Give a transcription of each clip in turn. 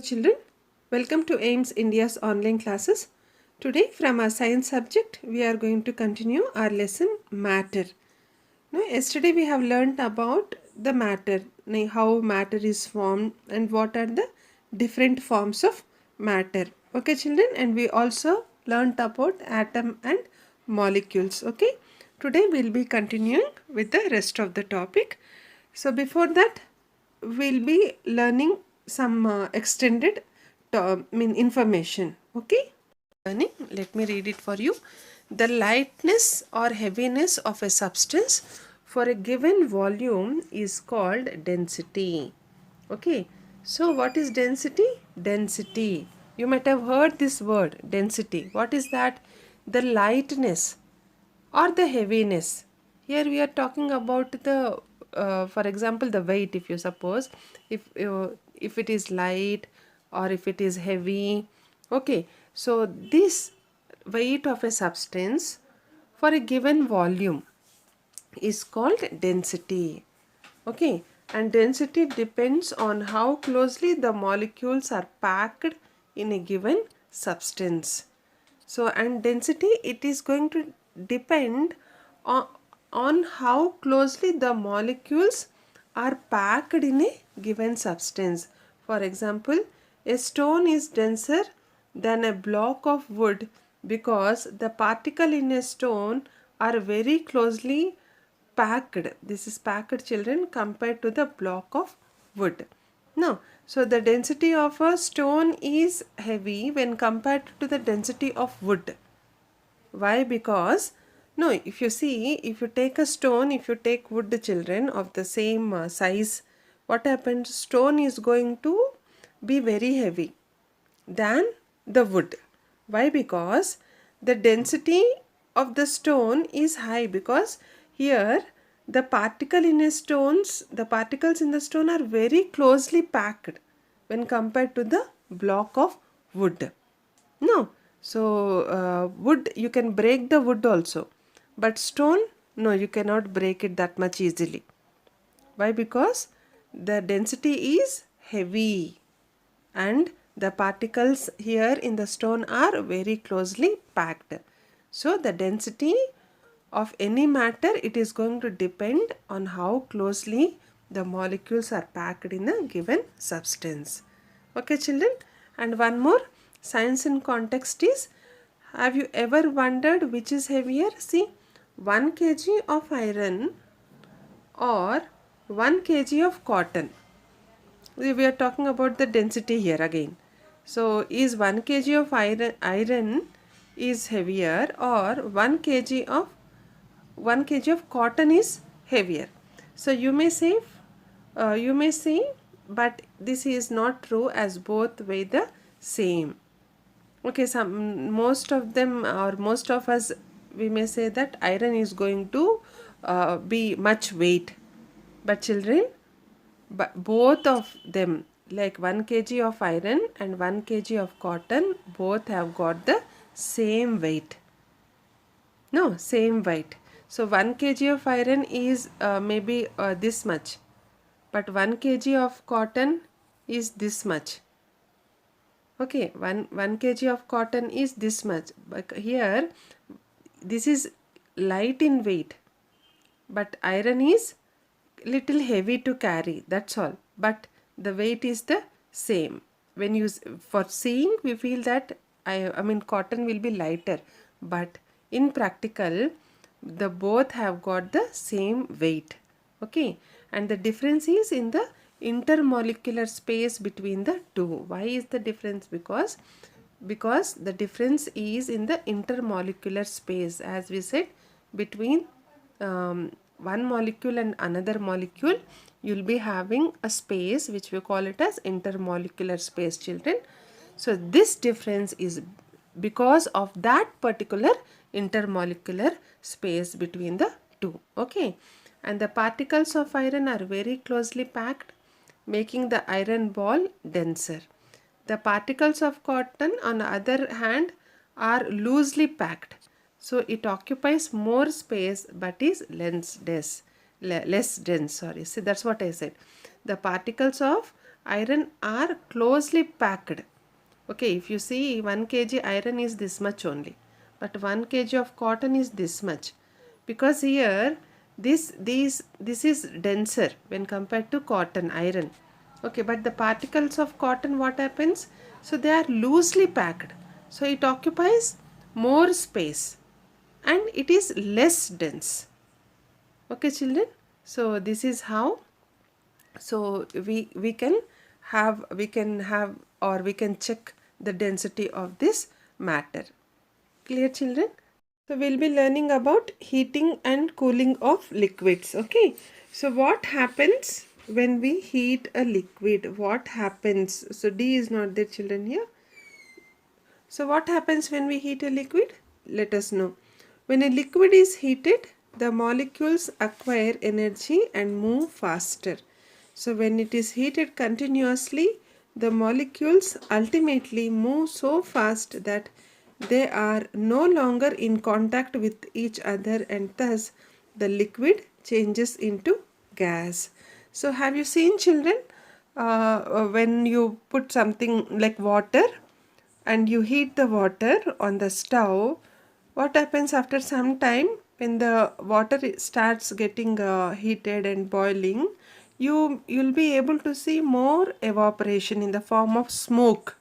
Children, welcome to AIMS India's online classes. Today from our science subject we are going to continue our lesson matter. Now yesterday we have learnt about the matter, how matter is formed and what are the different forms of matter. Okay children, and we also learnt about atom and molecules. Okay, today we will be continuing with the rest of the topic. So before that we'll be learning some extended information. Okay, learning, let me read it for you. The lightness or heaviness of a substance for a given volume is called density. Okay, so what is density? Density, you might have heard this word density. What is that? The lightness or the heaviness. Here we are talking about the for example the weight. If you suppose if it is light or if it is heavy. Okay, so this weight of a substance for a given volume is called density. Okay, and density depends on how closely the molecules are packed in a given substance. So, and density, it is going to depend on how closely the molecules are packed in a given substance. For example, a stone is denser than a block of wood because the particle in a stone are very closely packed. This is packed, children, compared to the block of wood. Now, so the density of a stone is heavy when compared to the density of wood. Why? Because no, if you see, if you take a stone, if you take wood, children, of the same size, what happens? Stone is going to be very heavy than the wood. Why? Because the density of the stone is high, because here the particles in the stone are very closely packed when compared to the block of wood. No, so wood, you can break the wood also, but stone, no, you cannot break it that much easily. Why? Because the density is heavy and the particles here in the stone are very closely packed. So the density of any matter, it is going to depend on how closely the molecules are packed in a given substance. Okay children, and one more science in context is, have you ever wondered which is heavier? See, 1 kg of iron or 1 kg of cotton. We are talking about the density here again. So is 1 kg of iron is heavier or 1 kg of cotton is heavier? So you may say, but this is not true, as both weigh the same. Okay, most of them, or most of us, we may say that iron is going to be much weight, but children, but both of them, like 1 kg of iron and 1 kg of cotton, both have got the same weight. No, same weight. So 1 kg of iron is maybe this much, but 1 kg of cotton is this much. Okay, 1 kg of cotton is this much. But here, this is light in weight, but iron is little heavy to carry, that's all, but the weight is the same. When you, for seeing, we feel that I mean cotton will be lighter, but in practical the both have got the same weight. Okay, and the difference is in the intermolecular space between the two. Why is the difference? Because the difference is in the intermolecular space, as we said, between one molecule and another molecule, you will be having a space which we call it as intermolecular space, children. So this difference is because of that particular intermolecular space between the two. Okay, and the particles of iron are very closely packed, making the iron ball denser. The particles of cotton, on the other hand, are loosely packed, so it occupies more space but is less dense. Sorry, see, that's what I said. The particles of iron are closely packed. Okay, if you see 1 kg iron is this much only, but 1 kg of cotton is this much, because here this is denser when compared to cotton iron. Okay, but the particles of cotton, what happens? So they are loosely packed, so it occupies more space and it is less dense. Okay children, so this is how, so we can have or we can check the density of this matter. Clear children? So we'll be learning about heating and cooling of liquids. Okay, so what happens when we heat a liquid? What happens? So D is not there children here. So what happens when we heat a liquid? Let us know. When a liquid is heated, the molecules acquire energy and move faster. So when it is heated continuously, the molecules ultimately move so fast that they are no longer in contact with each other, and thus the liquid changes into gas. So have you seen children, when you put something like water and you heat the water on the stove, what happens after some time? When the water starts getting heated and boiling, you'll be able to see more evaporation in the form of smoke.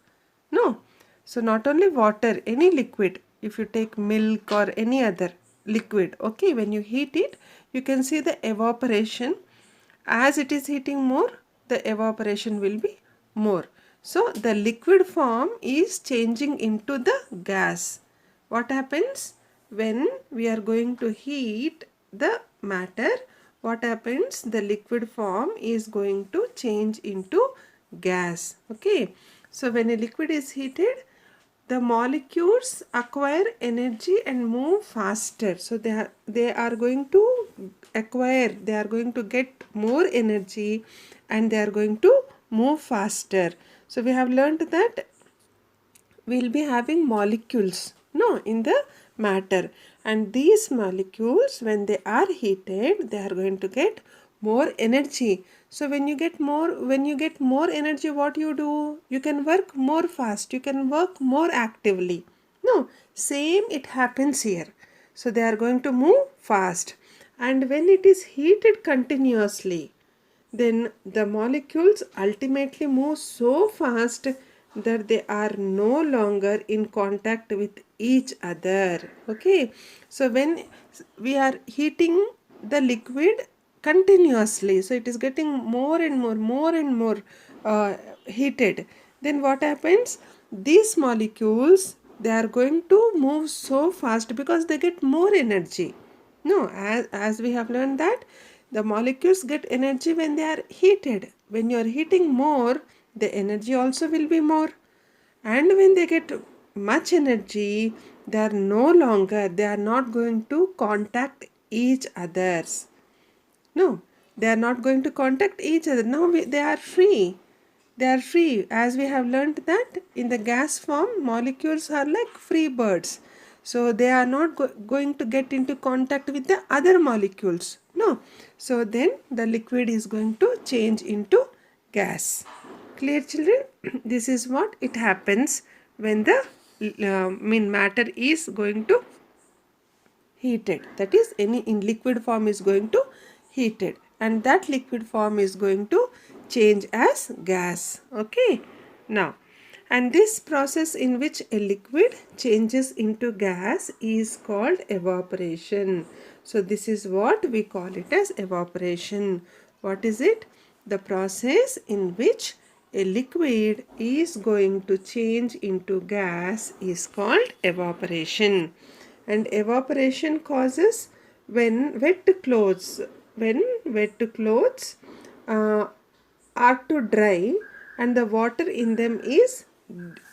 No, so not only water, any liquid, if you take milk or any other liquid, okay, when you heat it, you can see the evaporation. As it is heating more, the evaporation will be more. So the liquid form is changing into the gas. What happens when we are going to heat the matter? What happens? The liquid form is going to change into gas. Okay, so when a liquid is heated, the molecules acquire energy and move faster. So they are going to acquire, they are going to get more energy and they are going to move faster. So we have learned that we'll be having molecules, no, in the matter, and these molecules, when they are heated, they are going to get more energy. So when you get more energy, what you do? You can work more fast, you can work more actively. No, same it happens here. So they are going to move fast, and when it is heated continuously, then the molecules ultimately move so fast that they are no longer in contact with each other. Okay, so when we are heating the liquid continuously, so it is getting more and more heated, then what happens? These molecules, they are going to move so fast because they get more energy. No, as we have learned that the molecules get energy when they are heated. When you are heating more, the energy also will be more. And when they get much energy, they are not going to contact each others. No, they are not going to contact each other. Now they are free. They are free. As we have learned that in the gas form, molecules are like free birds. So they are not going to get into contact with the other molecules. No. So then the liquid is going to change into gas. Clear children? This is what it happens when the matter is going to heated, that is any in liquid form is going to heated, and that liquid form is going to change as gas. Okay, now, and this process in which a liquid changes into gas is called evaporation. So this is what we call it as evaporation. What is it? The process in which a liquid is going to change into gas is called evaporation. And evaporation causes when wet clothes uh, are to dry and the water in them is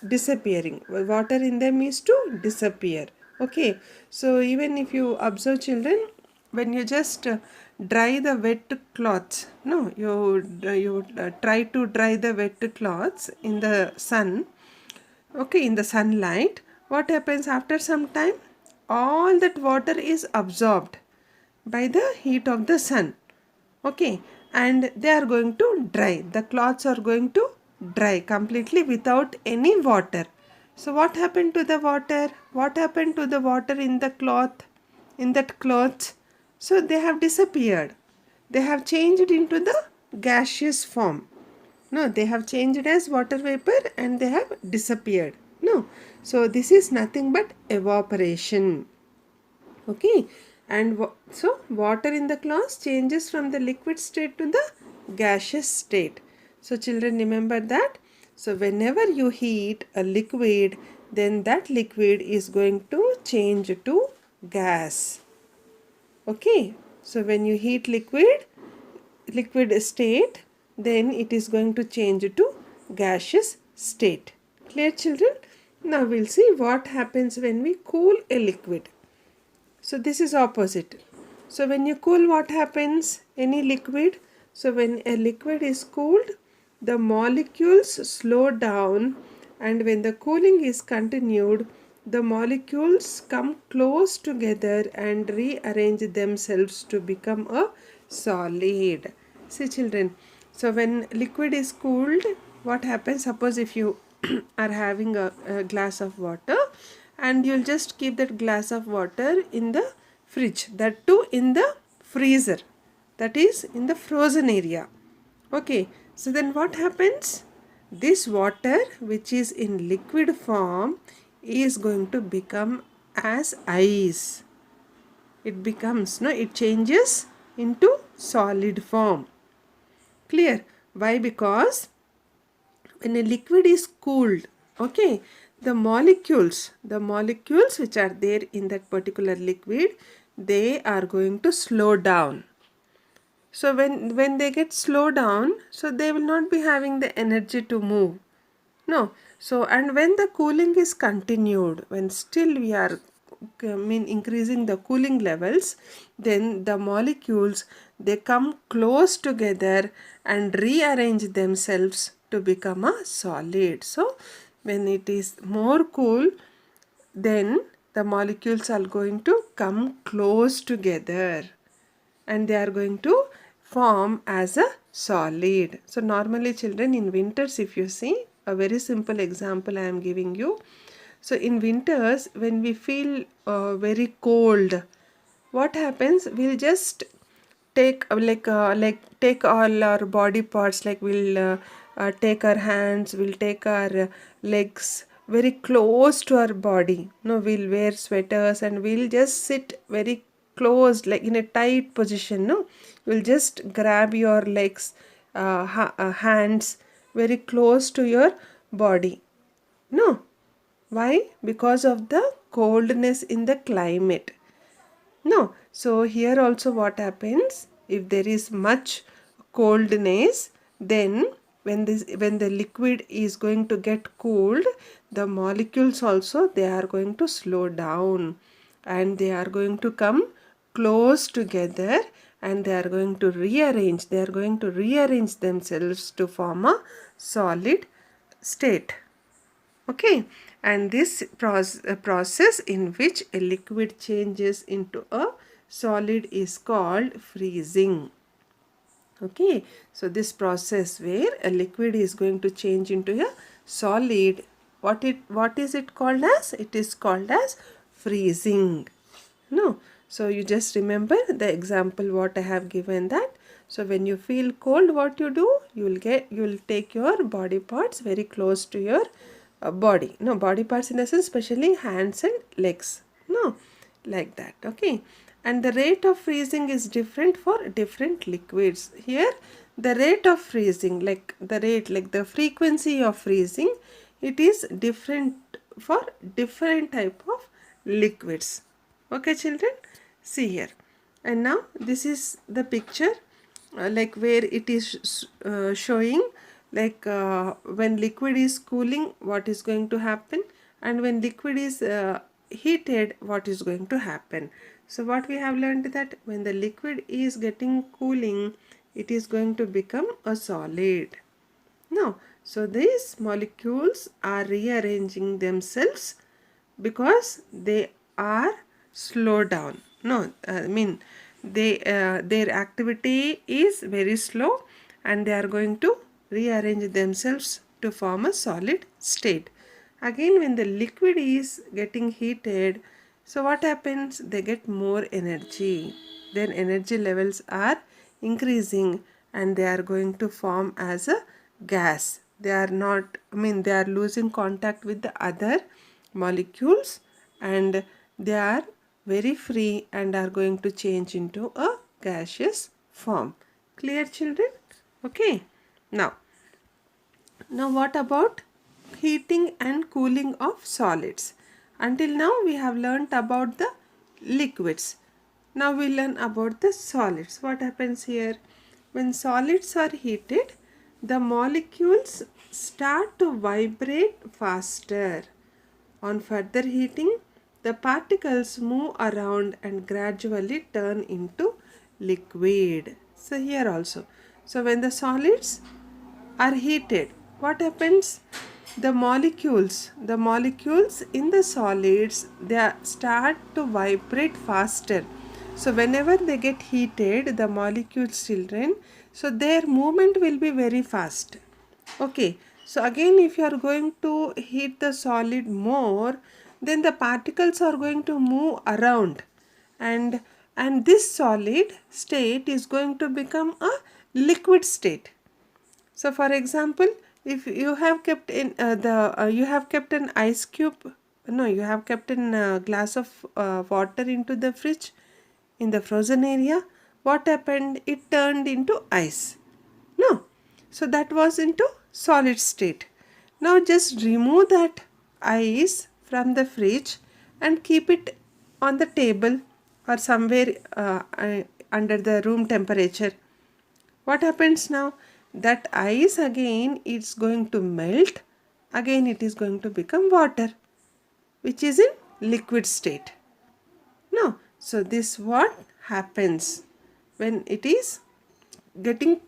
disappearing. Water in them is to disappear. Okay, so even if you observe children, when you just dry the wet cloths, no, you try to dry the wet cloths in the sun, okay, in the sunlight, what happens after some time? All that water is absorbed by the heat of the sun. Okay, and they are going to dry. The cloths are going to dry completely without any water. So what happened to the water? What happened to the water in the cloth? In that cloth? So they have disappeared. They have changed into the gaseous form. No, they have changed as water vapor and they have disappeared. No, so this is nothing but evaporation. Okay, and so water in the glass changes from the liquid state to the gaseous state. So children, remember that. So whenever you heat a liquid, then that liquid is going to change to gas. Okay, so when you heat liquid state, then it is going to change to gaseous state. Clear, children? Now we'll see what happens when we cool a liquid. So this is opposite. So when you cool, what happens? Any liquid. So when a liquid is cooled, the molecules slow down, and when the cooling is continued, the molecules come close together and rearrange themselves to become a solid. See children, so when liquid is cooled, what happens? Suppose if you are having a glass of water, and you'll just keep that glass of water in the fridge, that too in the freezer, that is in the frozen area. Okay, so then what happens? This water which is in liquid form is going to become as ice. It becomes, no, it changes into solid form. Clear? Why? Because when a liquid is cooled, okay, the molecules which are there in that particular liquid, they are going to slow down. So when they get slow down, so they will not be having the energy to move. No. So and when the cooling is continued, when still we are increasing the cooling levels, then the molecules, they come close together and rearrange themselves to become a solid. So when it is more cool, then the molecules are going to come close together and they are going to form as a solid. So normally children, in winters, if you see, a very simple example I am giving you. So in winters, when we feel very cold, what happens? We'll just take take all our body parts, like we'll take our hands, we'll take our legs very close to our body. No, we'll wear sweaters and we'll just sit very close, like in a tight position. No, you'll just grab your legs, hands very close to your body. No, why? Because of the coldness in the climate. No, so here also what happens, if there is much coldness, then when the liquid is going to get cooled, the molecules also, they are going to slow down and they are going to come close together and they are going to rearrange themselves to form a solid state. Okay, and this process in which a liquid changes into a solid is called freezing. Okay, so this process where a liquid is going to change into a solid, what is it called as? It is called as freezing. No, so you just remember the example what I have given, that. So when you feel cold, what you do? You'll take your body parts very close to your body. No, body parts in the sense, especially hands and legs. No, like that. Okay, and the rate of freezing is different for different liquids. Here the rate of freezing, like the frequency of freezing, it is different for different type of liquids. Okay children, see here. And now this is the picture, like where it is showing, like when liquid is cooling, what is going to happen, and when liquid is heated, what is going to happen. So what we have learned, that when the liquid is getting cooling, it is going to become a solid. No, so these molecules are rearranging themselves because they are slowed down. No, their activity is very slow, and they are going to rearrange themselves to form a solid state. Again, when the liquid is getting heated, so what happens? They get more energy. Their energy levels are increasing, and they are going to form as a gas. They are not, they are losing contact with the other molecules, and they are very free and are going to change into a gaseous form. Clear, children? Okay. Now what about heating and cooling of solids? Until now we have learnt about the liquids. Now we learn about the solids. What happens here? When solids are heated, the molecules start to vibrate faster. On further heating, the particles move around and gradually turn into liquid. So here also. So when the solids are heated, what happens? The molecules in the solids, they start to vibrate faster. So whenever they get heated, the molecules, children, so their movement will be very fast. Okay, so again, if you are going to heat the solid more, then the particles are going to move around, and this solid state is going to become a liquid state. So for example, if you have kept in you have kept an ice cube, no, you have kept a glass of water into the fridge in the frozen area, what happened? It turned into ice. No, so that was into solid state. Now just remove that ice from the fridge and keep it on the table or somewhere under the room temperature. What happens now? That ice again is going to melt. Again it is going to become water, which is in liquid state. No, so this what happens when it is getting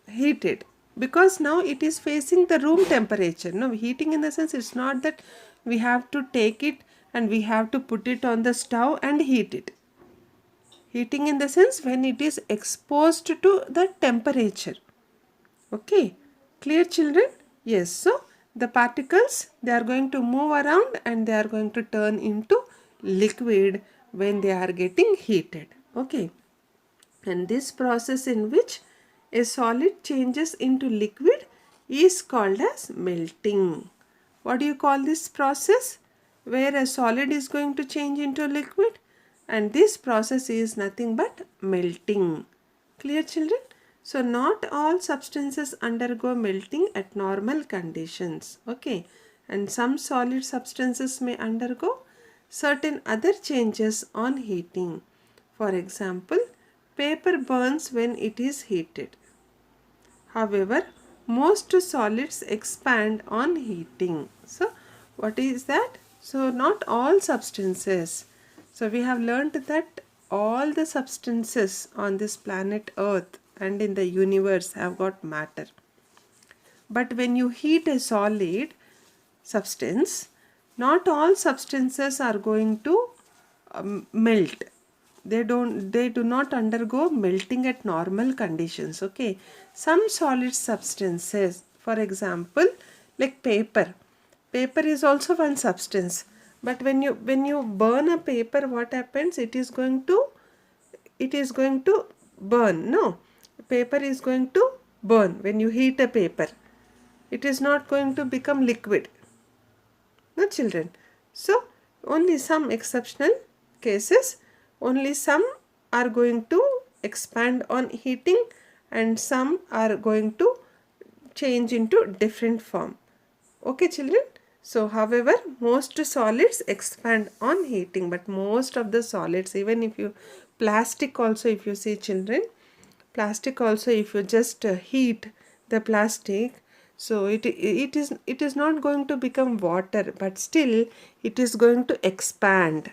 heated, because now it is facing the room temperature. No, heating in the sense, it's not that we have to take it and we have to put it on the stove and heat it. Heating in the sense when it is exposed to the temperature. Okay, clear, children? Yes, so the particles, they are going to move around and they are going to turn into liquid when they are getting heated. Okay, and this process in which a solid changes into liquid is called as melting. What do you call this process? Where a solid is going to change into liquid, and this process is nothing but melting. Clear, children? So not all substances undergo melting at normal conditions. Okay, and some solid substances may undergo certain other changes on heating. For example, paper burns when it is heated. However, most solids expand on heating. So what is that? So not all substances. So we have learned that all the substances on this planet Earth and in the universe have got matter. But when you heat a solid substance, not all substances are going to melt. They do not undergo melting at normal conditions. Okay, some solid substances, for example, like paper is also one substance, but when you burn a paper, what happens? It is going to burn. No, paper is going to burn when you heat a paper. It is not going to become liquid. No, children. So only some exceptional cases, only some are going to expand on heating and some are going to change into different form. Okay, children. So however, most solids expand on heating, but most of the solids, even if you plastic also, if you see, children, plastic also, if you just heat the plastic, so it is not going to become water, but still it is going to expand.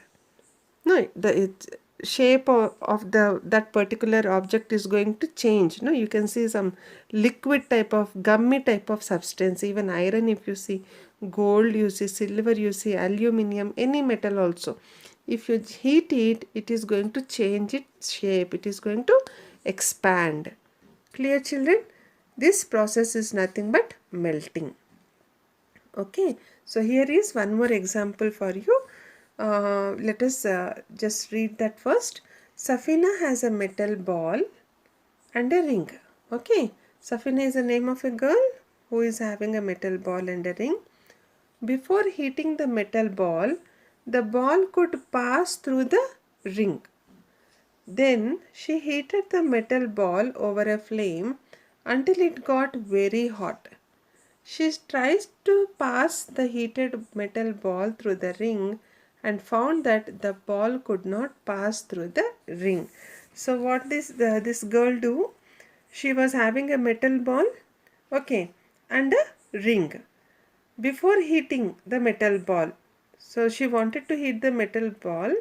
No, the shape of that particular object is going to change. No, you can see some liquid type of gummy type of substance. Even iron, if you see, gold you see, silver you see, aluminium, any metal also, if you heat it, it is going to change its shape. It is going to expand. Clear, children? This process is nothing but melting. Okay, so here is one more example for you. Let us just read that first. Safina has a metal ball and a ring. Okay, Safina is the name of a girl who is having a metal ball and a ring. Before heating the metal ball, the ball could pass through the ring. Then she heated the metal ball over a flame until it got very hot. She tries to pass the heated metal ball through the ring and found that the ball could not pass through the ring. So what this girl do? She was having a metal ball, okay, and a ring. Before heating the metal ball, so she wanted to heat the metal ball,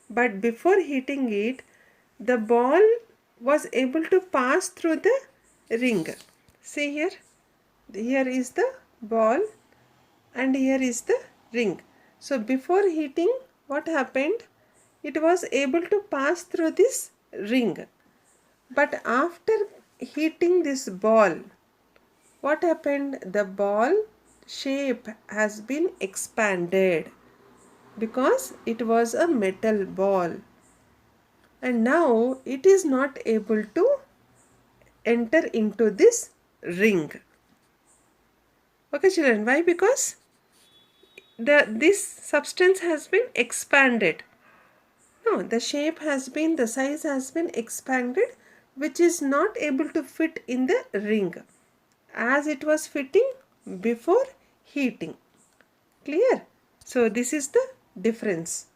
but before heating it, the ball was able to pass through the ring. See here, here is the ball and here is the ring. So before heating, what happened? It was able to pass through this ring. But after heating this ball, what happened? The ball shape has been expanded because it was a metal ball, and now it is not able to enter into this ring. Okay, children, why? Because this substance has been expanded. No, the size has been expanded, which is not able to fit in the ring as it was fitting before heating. Clear? So this is the difference.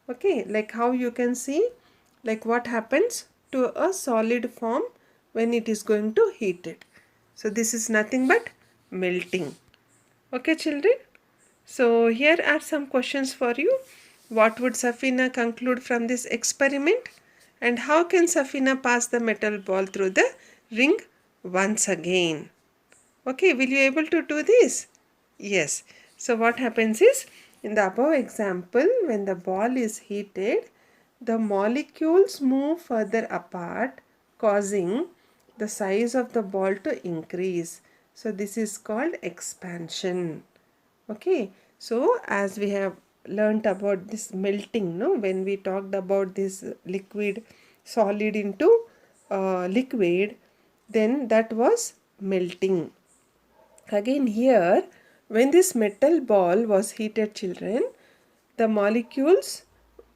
Okay, like how you can see, like what happens to a solid form when it is going to heat it. So this is nothing but melting. Okay, children? So here are some questions for you. What would Safina conclude from this experiment? And how can Safina pass the metal ball through the ring once again? Okay, will you able to do this? Yes. So what happens is, in the above example, when the ball is heated, the molecules move further apart, causing the size of the ball to increase. So this is called expansion. Okay, so as we have learnt about this melting, no, when we talked about this liquid solid into liquid, then that was melting. Again here, when this metal ball was heated, children, the molecules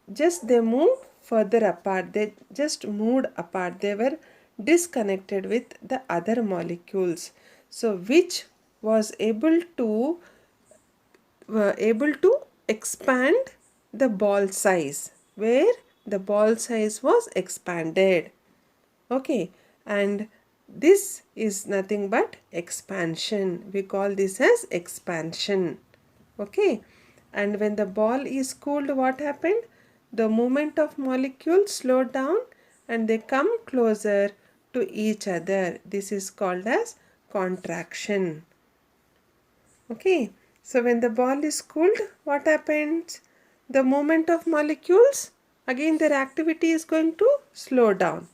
they moved further apart. They just moved apart. They were disconnected with the other molecules. So which was able to expand the ball size, where the ball size was expanded. Okay, and this is nothing but expansion. We call this as expansion. Okay, and when the ball is cooled, what happened? The movement of molecules slowed down and they come closer to each other. This is called as contraction. Okay, so when the ball is cooled, what happens? The movement of molecules, again their activity is going to slow down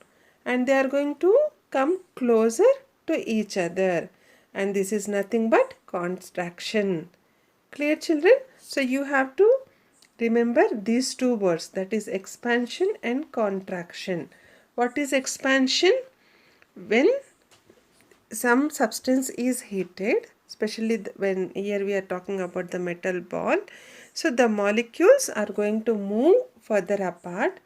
and they are going to come closer to each other, and this is nothing but contraction. Clear, children? So you have to remember these two words, that is expansion and contraction. What is expansion? When some substance is heated, especially when here we are talking about the metal ball, so the molecules are going to move further apart,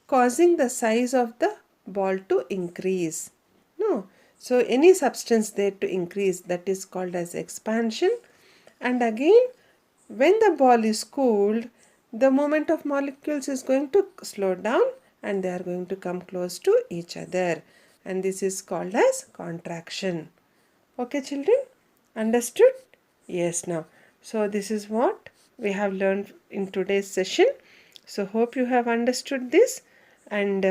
causing the size of the ball to increase. No, so any substance there to increase, that is called as expansion. And again, when the ball is cooled, the movement of molecules is going to slow down and they are going to come close to each other, and this is called as contraction. Okay, children? Understood? Yes, now. So this is what we have learned in today's session. So hope you have understood this, and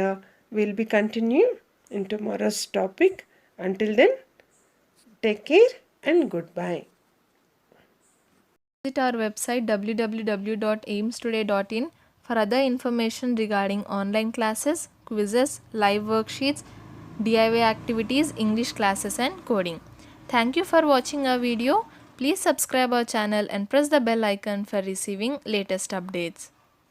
we'll be continuing in tomorrow's topic. Until then, take care and goodbye. Visit our website www.aimstoday.in For other information regarding online classes, quizzes, live worksheets, DIY activities, English classes and coding. Thank you for watching our video. Please subscribe our channel and press the bell icon for receiving latest updates.